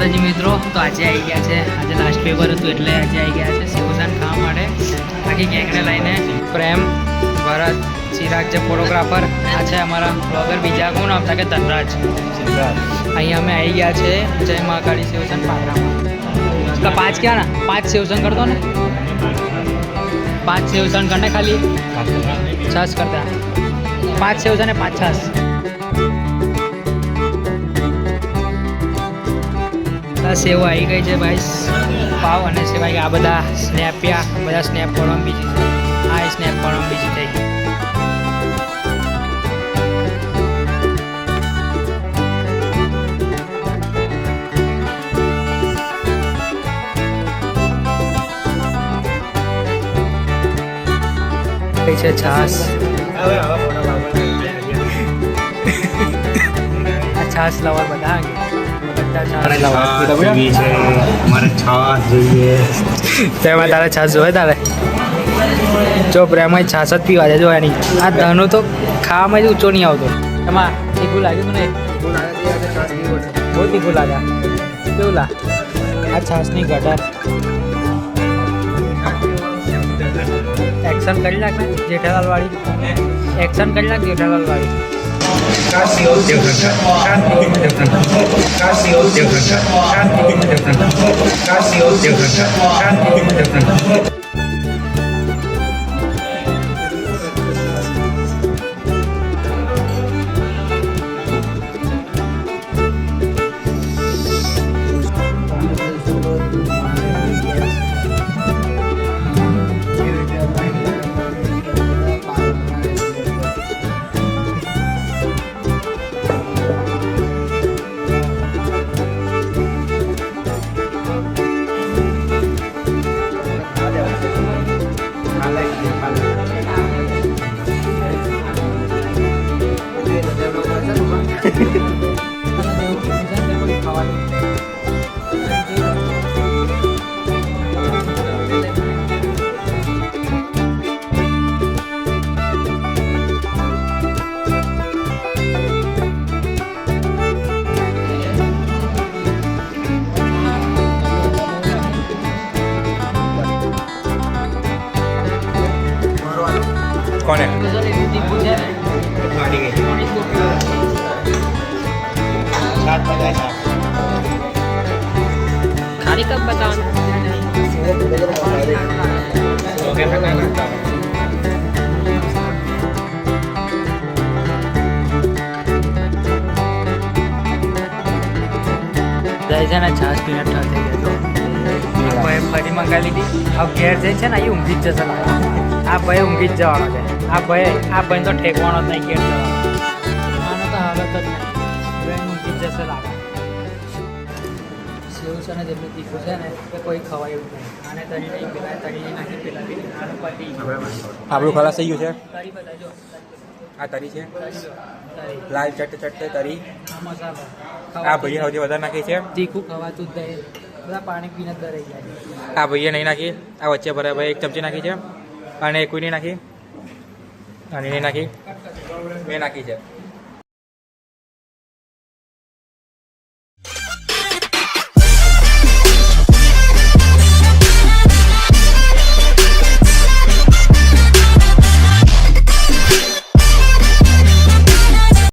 માતાજી મિત્રો, તો આજે આવી ગયા છે. આજે લાસ્ટ પેપર હતું એટલે આજે આવી ગયા છે સેવસન ખાવા માટે. આખી ગેંગને લઈને પ્રેમ, ભરત, ચિરાગ જે ફોટોગ્રાફર, આ છે અમારા બ્લોગર. બીજા કોણ આવતા કે ધનરાજ. અહીંયા અમે આવી ગયા છે જય મહાકાળી સેવસન પાદરામાં. તો 5 ક્યાં ના 5 સેવસન કરતો ને 5 સેવસન કરને ખાલી 6 કરતા 5 સેવસન ને 5 છાસ. સેવ આવી ગઈ છે ભાઈ, પાવ અને સેવાય. આ બધા સ્નેપ્યા, બધા સ્નેપ પાડવામાં બીજી છે. આ સ્નેપ પાડવામાં બીજી થઈ ગઈ. છે છાસ. આ છાસ લવર બધા તેમાં તારે છાસ જોઈએ તારે જો પ્રેમ છાસ જ પીવા છે. જો એની આ ધનું તો ખાવામાં જ ઊંચો નહીં આવતો. એમાં તીખું લાગ્યું તું ને બહુ તીખું લાગે. કેવું લાગે આ છાસની ગટર. એક્શન કરી નાખ જેઠાલાલ વાળી. એક્શન કરી નાખ જેઠાલાલ વાળી. કોને ખાલી કપ બતાવો. જાય છે ને છાસ પીને ઠર થઈ ગયો. ભાઈ ફરી મંગાવી લીધી. હવે ઘેર જાય છે ને અહીં ઊંઘી જ જશે લાગે. આ ભાઈ ઊંઘી જ જવાનો છે. આ ભાઈ તો ઠેકવાનો જ નહીં. ઘેર જવાનો આનો તો હાલત જ નહીં. ભાઈ ઊંઘી જ જશે લાગે. સેવ છે ને જેટલું તીખું છે ને કે કોઈ ખવાય એવું નહીં. આને તરી નહીં પેલા તરી નહીં નાખી પેલા બી આનું પતી આપણું ખલાસ થઈ ગયું છે. તરી બતાજો. આ તરી છે, તરી લાલ ચટ્ટ તરી. આ મસાલો આ ભાઈએ સૌથી વધારે નાખી છે. તીખું ખવાતું જ નહીં. બધા પાણી પીને જ રહી જાય. આ ભાઈએ નહીં નાખી. આ વચ્ચે ભરાય ભાઈ 1 ચમચી નાખી છે અને કોઈ નહીં નાખી અને નહીં નાખી. મેં નાખી છે.